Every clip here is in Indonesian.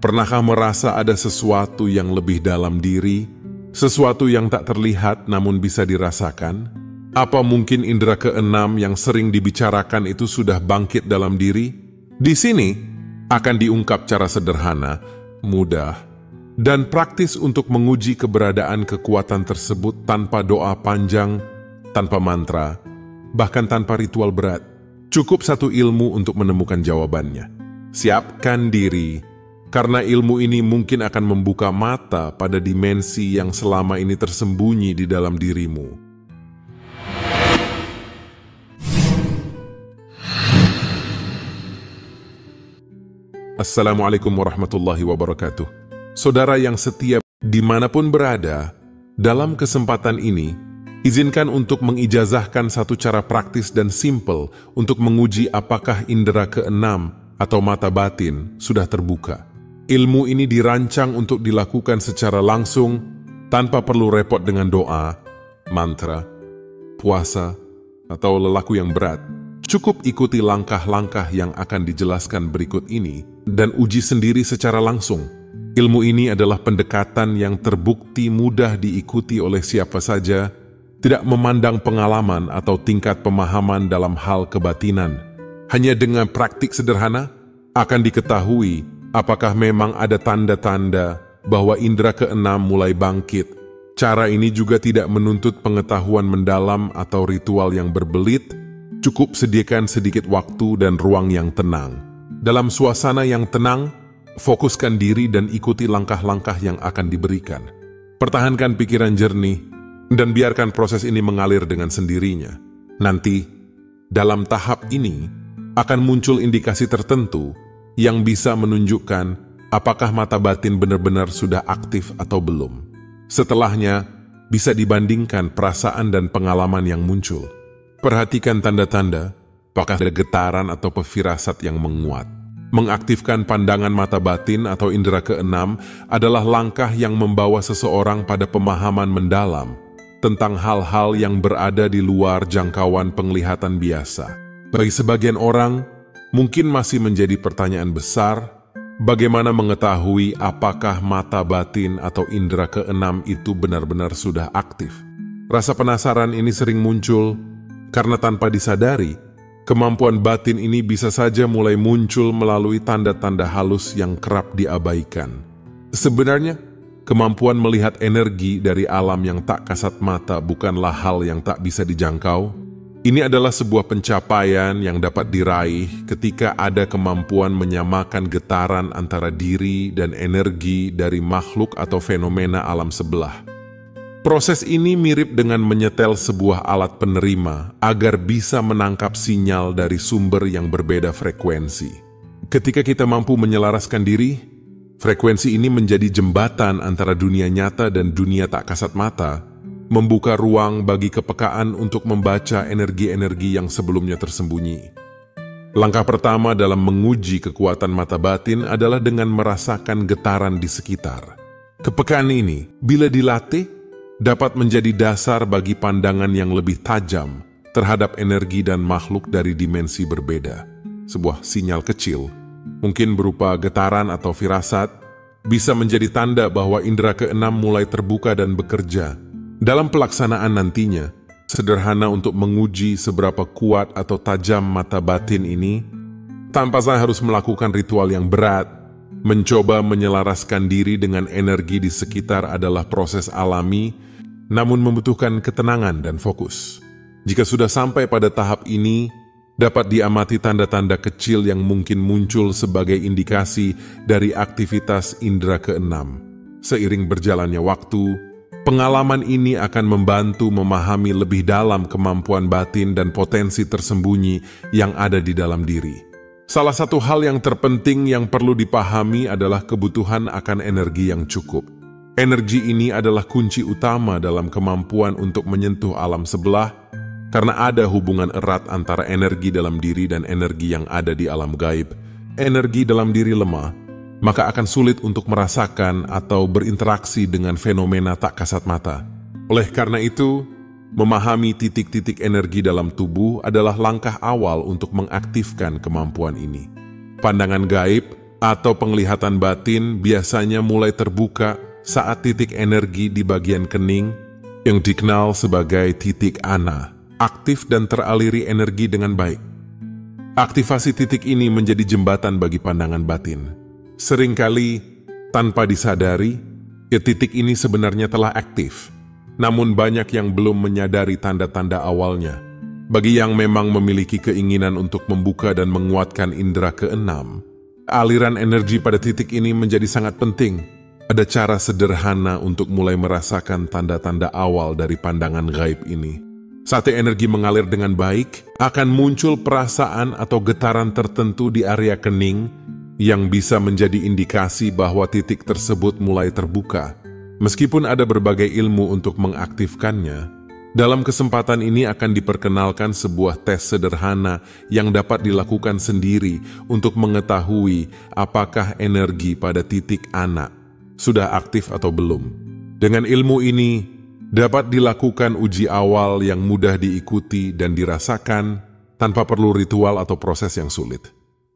Pernahkah merasa ada sesuatu yang lebih dalam diri, sesuatu yang tak terlihat namun bisa dirasakan? Apa mungkin indera keenam yang sering dibicarakan itu sudah bangkit dalam diri? Di sini akan diungkap cara sederhana, mudah, dan praktis untuk menguji keberadaan kekuatan tersebut tanpa doa panjang, tanpa mantra, bahkan tanpa ritual berat. Cukup satu ilmu untuk menemukan jawabannya. Siapkan diri, karena ilmu ini mungkin akan membuka mata pada dimensi yang selama ini tersembunyi di dalam dirimu. Assalamualaikum warahmatullahi wabarakatuh. Saudara yang setia dimanapun berada, dalam kesempatan ini, izinkan untuk mengijazahkan satu cara praktis dan simpel untuk menguji apakah indera keenam atau mata batin sudah terbuka. Ilmu ini dirancang untuk dilakukan secara langsung, tanpa perlu repot dengan doa, mantra, puasa, atau lelaku yang berat. Cukup ikuti langkah-langkah yang akan dijelaskan berikut ini dan uji sendiri secara langsung. Ilmu ini adalah pendekatan yang terbukti mudah diikuti oleh siapa saja, tidak memandang pengalaman atau tingkat pemahaman dalam hal kebatinan. Hanya dengan praktik sederhana, akan diketahui apakah memang ada tanda-tanda bahwa indera keenam mulai bangkit. Cara ini juga tidak menuntut pengetahuan mendalam atau ritual yang berbelit, cukup sediakan sedikit waktu dan ruang yang tenang. Dalam suasana yang tenang, fokuskan diri dan ikuti langkah-langkah yang akan diberikan. Pertahankan pikiran jernih, dan biarkan proses ini mengalir dengan sendirinya. Nanti, dalam tahap ini, akan muncul indikasi tertentu yang bisa menunjukkan apakah mata batin benar-benar sudah aktif atau belum. Setelahnya, bisa dibandingkan perasaan dan pengalaman yang muncul. Perhatikan tanda-tanda, apakah ada getaran atau firasat yang menguat. Mengaktifkan pandangan mata batin atau indera keenam adalah langkah yang membawa seseorang pada pemahaman mendalam tentang hal-hal yang berada di luar jangkauan penglihatan biasa. Bagi sebagian orang, mungkin masih menjadi pertanyaan besar, bagaimana mengetahui apakah mata batin atau indera keenam itu benar-benar sudah aktif? Rasa penasaran ini sering muncul karena tanpa disadari, kemampuan batin ini bisa saja mulai muncul melalui tanda-tanda halus yang kerap diabaikan. Sebenarnya, kemampuan melihat energi dari alam yang tak kasat mata bukanlah hal yang tak bisa dijangkau. Ini adalah sebuah pencapaian yang dapat diraih ketika ada kemampuan menyamakan getaran antara diri dan energi dari makhluk atau fenomena alam sebelah. Proses ini mirip dengan menyetel sebuah alat penerima agar bisa menangkap sinyal dari sumber yang berbeda frekuensi. Ketika kita mampu menyelaraskan diri, frekuensi ini menjadi jembatan antara dunia nyata dan dunia tak kasat mata, membuka ruang bagi kepekaan untuk membaca energi-energi yang sebelumnya tersembunyi. Langkah pertama dalam menguji kekuatan mata batin adalah dengan merasakan getaran di sekitar. Kepekaan ini, bila dilatih, dapat menjadi dasar bagi pandangan yang lebih tajam terhadap energi dan makhluk dari dimensi berbeda. Sebuah sinyal kecil, mungkin berupa getaran atau firasat, bisa menjadi tanda bahwa indera keenam mulai terbuka dan bekerja. Dalam pelaksanaan nantinya, sederhana untuk menguji seberapa kuat atau tajam mata batin ini, tanpa saya harus melakukan ritual yang berat. Mencoba menyelaraskan diri dengan energi di sekitar adalah proses alami, namun membutuhkan ketenangan dan fokus. Jika sudah sampai pada tahap ini, dapat diamati tanda-tanda kecil yang mungkin muncul sebagai indikasi dari aktivitas indera keenam. Seiring berjalannya waktu, pengalaman ini akan membantu memahami lebih dalam kemampuan batin dan potensi tersembunyi yang ada di dalam diri. Salah satu hal yang terpenting yang perlu dipahami adalah kebutuhan akan energi yang cukup. Energi ini adalah kunci utama dalam kemampuan untuk menyentuh alam sebelah, karena ada hubungan erat antara energi dalam diri dan energi yang ada di alam gaib. Energi dalam diri lemah, maka akan sulit untuk merasakan atau berinteraksi dengan fenomena tak kasat mata. Oleh karena itu, memahami titik-titik energi dalam tubuh adalah langkah awal untuk mengaktifkan kemampuan ini. Pandangan gaib atau penglihatan batin biasanya mulai terbuka saat titik energi di bagian kening yang dikenal sebagai titik ana aktif dan teraliri energi dengan baik. Aktivasi titik ini menjadi jembatan bagi pandangan batin. Seringkali tanpa disadari, titik ini sebenarnya telah aktif. Namun banyak yang belum menyadari tanda-tanda awalnya. Bagi yang memang memiliki keinginan untuk membuka dan menguatkan indera keenam, aliran energi pada titik ini menjadi sangat penting. Ada cara sederhana untuk mulai merasakan tanda-tanda awal dari pandangan gaib ini. Saat energi mengalir dengan baik, akan muncul perasaan atau getaran tertentu di area kening yang bisa menjadi indikasi bahwa titik tersebut mulai terbuka. Meskipun ada berbagai ilmu untuk mengaktifkannya, dalam kesempatan ini akan diperkenalkan sebuah tes sederhana yang dapat dilakukan sendiri untuk mengetahui apakah energi pada titik ana sudah aktif atau belum. Dengan ilmu ini, dapat dilakukan uji awal yang mudah diikuti dan dirasakan tanpa perlu ritual atau proses yang sulit.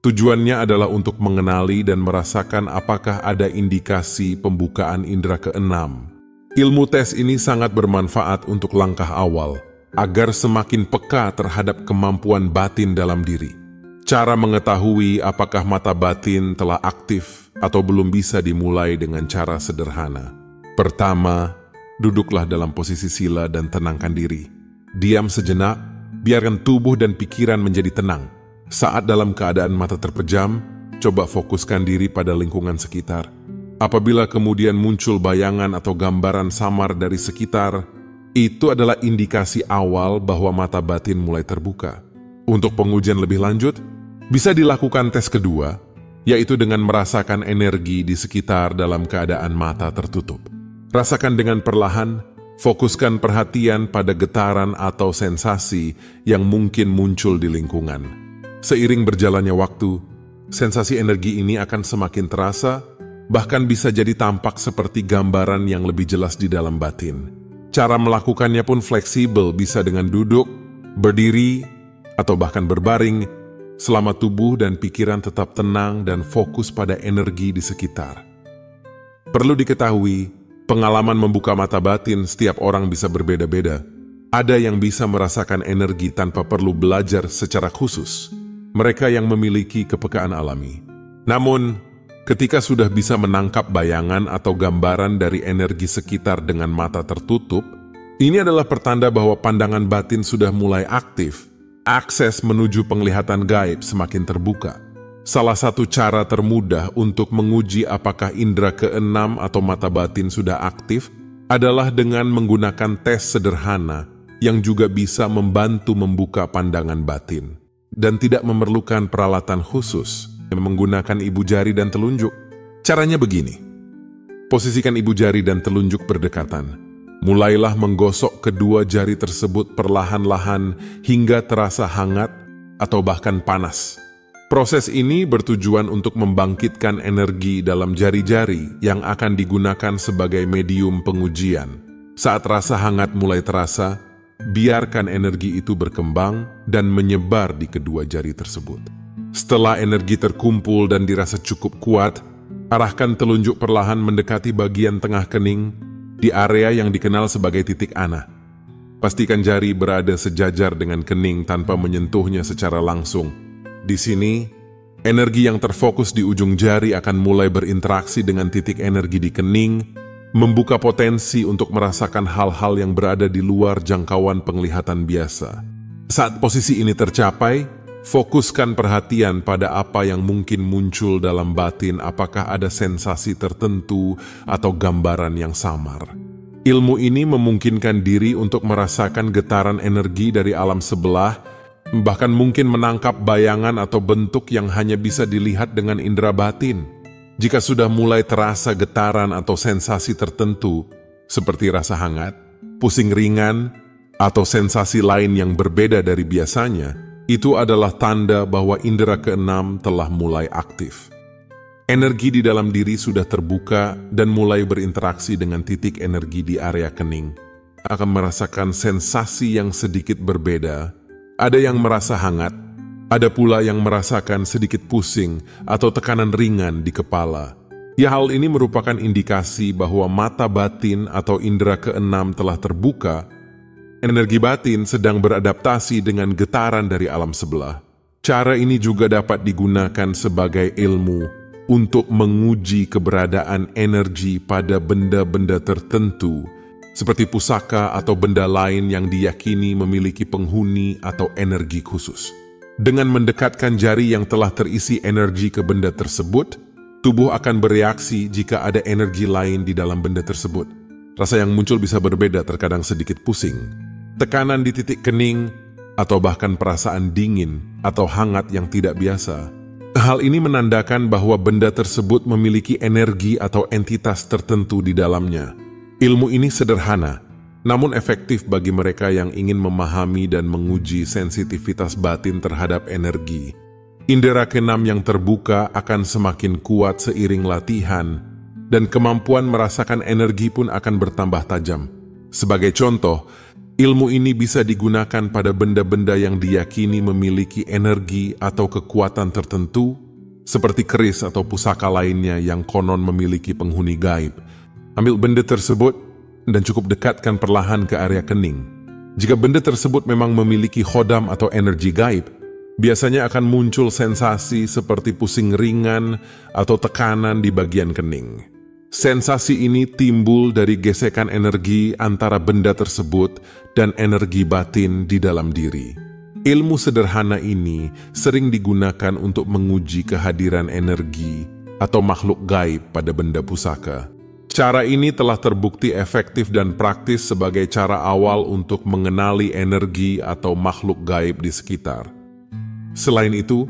Tujuannya adalah untuk mengenali dan merasakan apakah ada indikasi pembukaan indera keenam. Ilmu tes ini sangat bermanfaat untuk langkah awal, agar semakin peka terhadap kemampuan batin dalam diri. Cara mengetahui apakah mata batin telah aktif atau belum bisa dimulai dengan cara sederhana. Pertama, duduklah dalam posisi sila dan tenangkan diri. Diam sejenak, biarkan tubuh dan pikiran menjadi tenang. Saat dalam keadaan mata terpejam, coba fokuskan diri pada lingkungan sekitar. Apabila kemudian muncul bayangan atau gambaran samar dari sekitar, itu adalah indikasi awal bahwa mata batin mulai terbuka. Untuk pengujian lebih lanjut, bisa dilakukan tes kedua, yaitu dengan merasakan energi di sekitar dalam keadaan mata tertutup. Rasakan dengan perlahan, fokuskan perhatian pada getaran atau sensasi yang mungkin muncul di lingkungan. Seiring berjalannya waktu, sensasi energi ini akan semakin terasa, bahkan bisa jadi tampak seperti gambaran yang lebih jelas di dalam batin. Cara melakukannya pun fleksibel, bisa dengan duduk, berdiri, atau bahkan berbaring, selama tubuh dan pikiran tetap tenang dan fokus pada energi di sekitar. Perlu diketahui, pengalaman membuka mata batin setiap orang bisa berbeda-beda. Ada yang bisa merasakan energi tanpa perlu belajar secara khusus. Mereka yang memiliki kepekaan alami. Namun, ketika sudah bisa menangkap bayangan atau gambaran dari energi sekitar dengan mata tertutup, ini adalah pertanda bahwa pandangan batin sudah mulai aktif. Akses menuju penglihatan gaib semakin terbuka. Salah satu cara termudah untuk menguji apakah indera keenam atau mata batin sudah aktif adalah dengan menggunakan tes sederhana yang juga bisa membantu membuka pandangan batin. Dan tidak memerlukan peralatan khusus, menggunakan ibu jari dan telunjuk. Caranya begini. Posisikan ibu jari dan telunjuk berdekatan. Mulailah menggosok kedua jari tersebut perlahan-lahan hingga terasa hangat atau bahkan panas. Proses ini bertujuan untuk membangkitkan energi dalam jari-jari yang akan digunakan sebagai medium pengujian. Saat rasa hangat mulai terasa, biarkan energi itu berkembang dan menyebar di kedua jari tersebut. Setelah energi terkumpul dan dirasa cukup kuat, arahkan telunjuk perlahan mendekati bagian tengah kening di area yang dikenal sebagai titik ana. Pastikan jari berada sejajar dengan kening tanpa menyentuhnya secara langsung. Di sini, energi yang terfokus di ujung jari akan mulai berinteraksi dengan titik energi di kening, membuka potensi untuk merasakan hal-hal yang berada di luar jangkauan penglihatan biasa. Saat posisi ini tercapai, fokuskan perhatian pada apa yang mungkin muncul dalam batin, apakah ada sensasi tertentu atau gambaran yang samar. Ilmu ini memungkinkan diri untuk merasakan getaran energi dari alam sebelah, bahkan mungkin menangkap bayangan atau bentuk yang hanya bisa dilihat dengan indera batin. Jika sudah mulai terasa getaran atau sensasi tertentu, seperti rasa hangat, pusing ringan, atau sensasi lain yang berbeda dari biasanya, itu adalah tanda bahwa indera keenam telah mulai aktif. Energi di dalam diri sudah terbuka dan mulai berinteraksi dengan titik energi di area kening. Akan merasakan sensasi yang sedikit berbeda. Ada yang merasa hangat, Ada pula yang merasakan sedikit pusing atau tekanan ringan di kepala. Ya, hal ini merupakan indikasi bahwa mata batin atau indera keenam telah terbuka. Energi batin sedang beradaptasi dengan getaran dari alam sebelah. Cara ini juga dapat digunakan sebagai ilmu untuk menguji keberadaan energi pada benda-benda tertentu, seperti pusaka atau benda lain yang diyakini memiliki penghuni atau energi khusus. Dengan mendekatkan jari yang telah terisi energi ke benda tersebut, tubuh akan bereaksi jika ada energi lain di dalam benda tersebut. Rasa yang muncul bisa berbeda, terkadang sedikit pusing, tekanan di titik kening, atau bahkan perasaan dingin atau hangat yang tidak biasa. Hal ini menandakan bahwa benda tersebut memiliki energi atau entitas tertentu di dalamnya. Ilmu ini sederhana, namun efektif bagi mereka yang ingin memahami dan menguji sensitivitas batin terhadap energi. Indera keenam yang terbuka akan semakin kuat seiring latihan, dan kemampuan merasakan energi pun akan bertambah tajam. Sebagai contoh, ilmu ini bisa digunakan pada benda-benda yang diyakini memiliki energi atau kekuatan tertentu, seperti keris atau pusaka lainnya yang konon memiliki penghuni gaib. Ambil benda tersebut dan cukup dekatkan perlahan ke area kening. Jika benda tersebut memang memiliki khodam atau energi gaib, biasanya akan muncul sensasi seperti pusing ringan atau tekanan di bagian kening. Sensasi ini timbul dari gesekan energi antara benda tersebut dan energi batin di dalam diri. Ilmu sederhana ini sering digunakan untuk menguji kehadiran energi atau makhluk gaib pada benda pusaka. Cara ini telah terbukti efektif dan praktis sebagai cara awal untuk mengenali energi atau makhluk gaib di sekitar. Selain itu,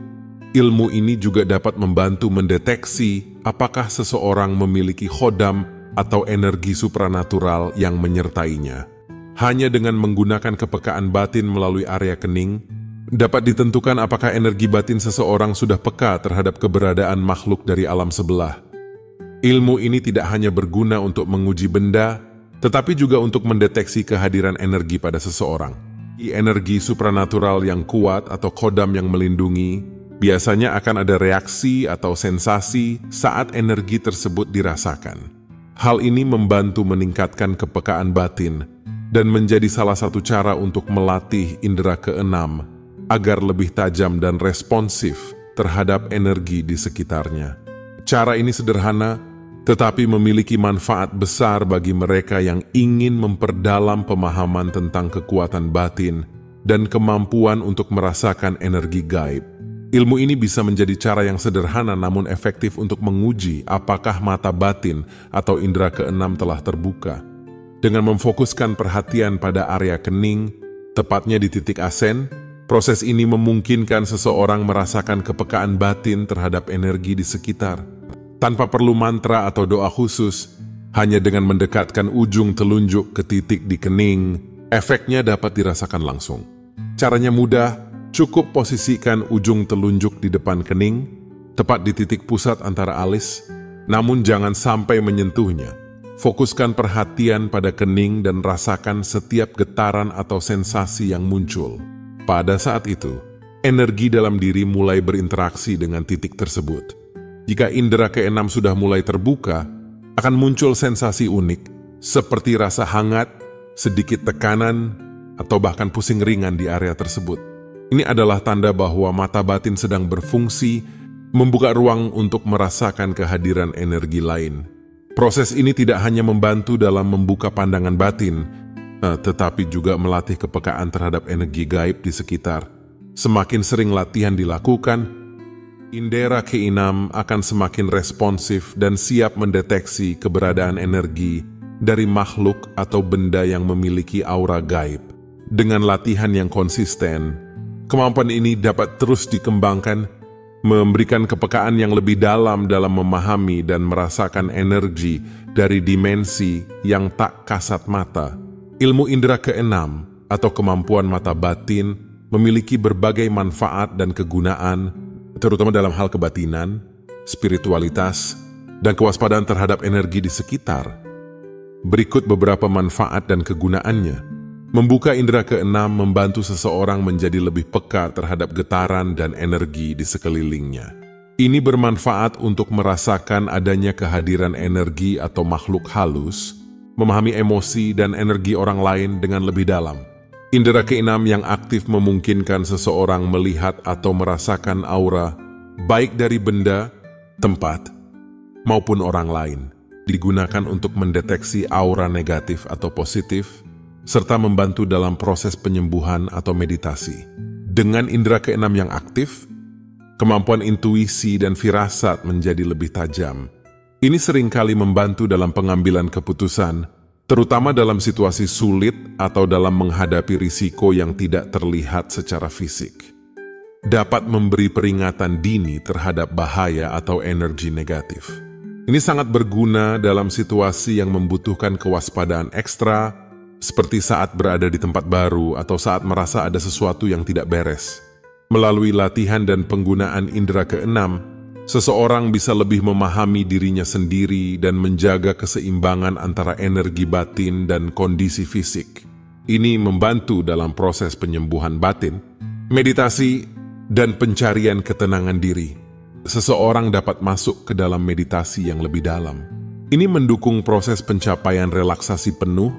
ilmu ini juga dapat membantu mendeteksi apakah seseorang memiliki khodam atau energi supranatural yang menyertainya. Hanya dengan menggunakan kepekaan batin melalui area kening, dapat ditentukan apakah energi batin seseorang sudah peka terhadap keberadaan makhluk dari alam sebelah. Ilmu ini tidak hanya berguna untuk menguji benda, tetapi juga untuk mendeteksi kehadiran energi pada seseorang. Energi supranatural yang kuat atau khodam yang melindungi, biasanya akan ada reaksi atau sensasi saat energi tersebut dirasakan. Hal ini membantu meningkatkan kepekaan batin dan menjadi salah satu cara untuk melatih indera keenam agar lebih tajam dan responsif terhadap energi di sekitarnya. Cara ini sederhana, tetapi memiliki manfaat besar bagi mereka yang ingin memperdalam pemahaman tentang kekuatan batin dan kemampuan untuk merasakan energi gaib. Ilmu ini bisa menjadi cara yang sederhana namun efektif untuk menguji apakah mata batin atau indera keenam telah terbuka. Dengan memfokuskan perhatian pada area kening, tepatnya di titik asen, proses ini memungkinkan seseorang merasakan kepekaan batin terhadap energi di sekitar. Tanpa perlu mantra atau doa khusus, hanya dengan mendekatkan ujung telunjuk ke titik di kening, efeknya dapat dirasakan langsung. Caranya mudah, cukup posisikan ujung telunjuk di depan kening, tepat di titik pusat antara alis, namun jangan sampai menyentuhnya. Fokuskan perhatian pada kening dan rasakan setiap getaran atau sensasi yang muncul. Pada saat itu, energi dalam diri mulai berinteraksi dengan titik tersebut. Jika indera keenam sudah mulai terbuka, akan muncul sensasi unik, seperti rasa hangat, sedikit tekanan, atau bahkan pusing ringan di area tersebut. Ini adalah tanda bahwa mata batin sedang berfungsi, membuka ruang untuk merasakan kehadiran energi lain. Proses ini tidak hanya membantu dalam membuka pandangan batin, tetapi juga melatih kepekaan terhadap energi gaib di sekitar. Semakin sering latihan dilakukan, indera keenam akan semakin responsif dan siap mendeteksi keberadaan energi dari makhluk atau benda yang memiliki aura gaib. Dengan latihan yang konsisten, kemampuan ini dapat terus dikembangkan, memberikan kepekaan yang lebih dalam memahami dan merasakan energi dari dimensi yang tak kasat mata. Ilmu indera keenam atau kemampuan mata batin memiliki berbagai manfaat dan kegunaan, terutama dalam hal kebatinan, spiritualitas, dan kewaspadaan terhadap energi di sekitar. Berikut beberapa manfaat dan kegunaannya. Membuka indera keenam membantu seseorang menjadi lebih peka terhadap getaran dan energi di sekelilingnya. Ini bermanfaat untuk merasakan adanya kehadiran energi atau makhluk halus, memahami emosi dan energi orang lain dengan lebih dalam. Indera keenam yang aktif memungkinkan seseorang melihat atau merasakan aura, baik dari benda, tempat, maupun orang lain. Digunakan untuk mendeteksi aura negatif atau positif, serta membantu dalam proses penyembuhan atau meditasi. Dengan indera keenam yang aktif, kemampuan intuisi dan firasat menjadi lebih tajam. Ini seringkali membantu dalam pengambilan keputusan, terutama dalam situasi sulit atau dalam menghadapi risiko yang tidak terlihat secara fisik. Dapat memberi peringatan dini terhadap bahaya atau energi negatif. Ini sangat berguna dalam situasi yang membutuhkan kewaspadaan ekstra, seperti saat berada di tempat baru atau saat merasa ada sesuatu yang tidak beres. Melalui latihan dan penggunaan indera keenam, seseorang bisa lebih memahami dirinya sendiri dan menjaga keseimbangan antara energi batin dan kondisi fisik. Ini membantu dalam proses penyembuhan batin, meditasi, dan pencarian ketenangan diri. Seseorang dapat masuk ke dalam meditasi yang lebih dalam. Ini mendukung proses pencapaian relaksasi penuh,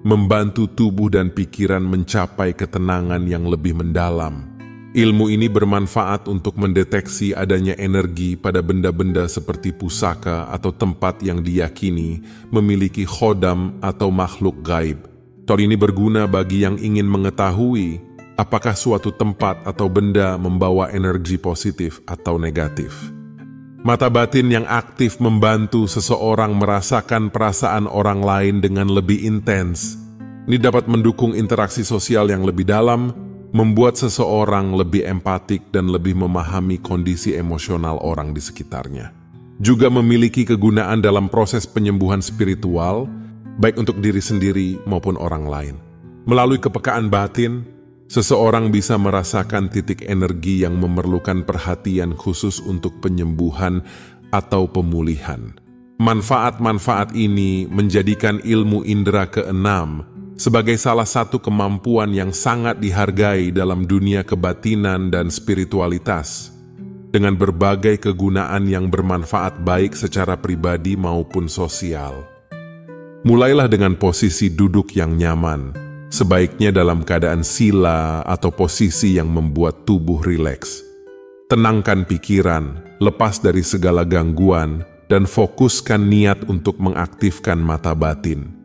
membantu tubuh dan pikiran mencapai ketenangan yang lebih mendalam. Ilmu ini bermanfaat untuk mendeteksi adanya energi pada benda-benda seperti pusaka atau tempat yang diyakini memiliki khodam atau makhluk gaib. Tool ini berguna bagi yang ingin mengetahui apakah suatu tempat atau benda membawa energi positif atau negatif. Mata batin yang aktif membantu seseorang merasakan perasaan orang lain dengan lebih intens. Ini dapat mendukung interaksi sosial yang lebih dalam, membuat seseorang lebih empatik dan lebih memahami kondisi emosional orang di sekitarnya. Juga memiliki kegunaan dalam proses penyembuhan spiritual, baik untuk diri sendiri maupun orang lain. Melalui kepekaan batin, seseorang bisa merasakan titik energi yang memerlukan perhatian khusus untuk penyembuhan atau pemulihan. Manfaat-manfaat ini menjadikan ilmu indera keenam sebagai salah satu kemampuan yang sangat dihargai dalam dunia kebatinan dan spiritualitas, dengan berbagai kegunaan yang bermanfaat baik secara pribadi maupun sosial. Mulailah dengan posisi duduk yang nyaman, sebaiknya dalam keadaan sila atau posisi yang membuat tubuh rileks. Tenangkan pikiran, lepas dari segala gangguan, dan fokuskan niat untuk mengaktifkan mata batin.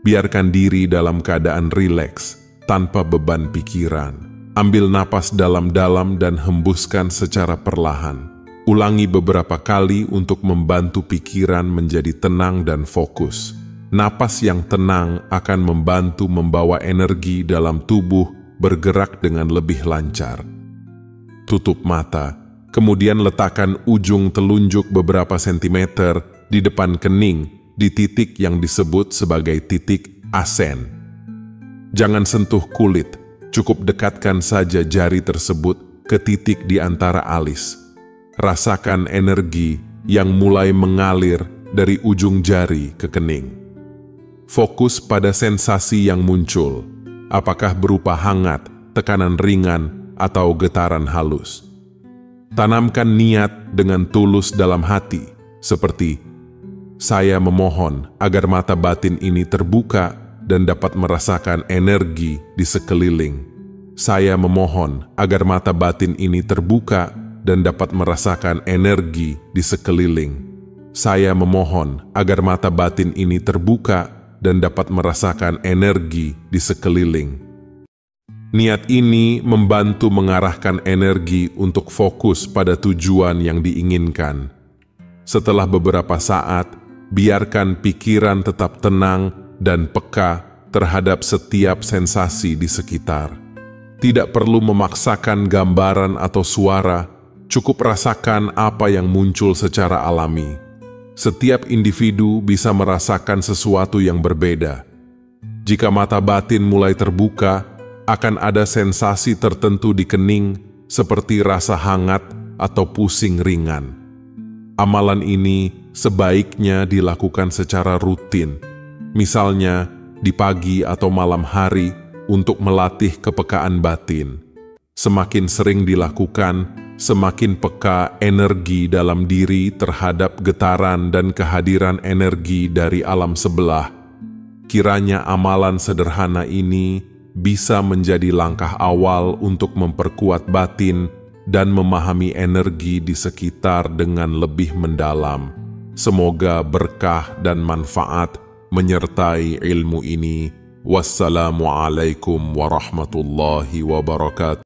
Biarkan diri dalam keadaan rileks, tanpa beban pikiran. Ambil napas dalam-dalam dan hembuskan secara perlahan. Ulangi beberapa kali untuk membantu pikiran menjadi tenang dan fokus. Napas yang tenang akan membantu membawa energi dalam tubuh bergerak dengan lebih lancar. Tutup mata, kemudian letakkan ujung telunjuk beberapa sentimeter di depan kening di titik yang disebut sebagai titik asen. Jangan sentuh kulit, cukup dekatkan saja jari tersebut ke titik di antara alis. Rasakan energi yang mulai mengalir dari ujung jari ke kening. Fokus pada sensasi yang muncul, apakah berupa hangat, tekanan ringan, atau getaran halus. Tanamkan niat dengan tulus dalam hati, seperti, saya memohon agar mata batin ini terbuka dan dapat merasakan energi di sekeliling. Saya memohon agar mata batin ini terbuka dan dapat merasakan energi di sekeliling. Saya memohon agar mata batin ini terbuka dan dapat merasakan energi di sekeliling. Niat ini membantu mengarahkan energi untuk fokus pada tujuan yang diinginkan. Setelah beberapa saat, biarkan pikiran tetap tenang dan peka terhadap setiap sensasi di sekitar. Tidak perlu memaksakan gambaran atau suara, cukup rasakan apa yang muncul secara alami. Setiap individu bisa merasakan sesuatu yang berbeda. Jika mata batin mulai terbuka, akan ada sensasi tertentu di kening seperti rasa hangat atau pusing ringan. Amalan ini sebaiknya dilakukan secara rutin, misalnya di pagi atau malam hari untuk melatih kepekaan batin. Semakin sering dilakukan, semakin peka energi dalam diri terhadap getaran dan kehadiran energi dari alam sebelah. Kiranya amalan sederhana ini bisa menjadi langkah awal untuk memperkuat batin dan memahami energi di sekitar dengan lebih mendalam. Semoga berkah dan manfaat menyertai ilmu ini. Wassalamualaikum warahmatullahi wabarakatuh.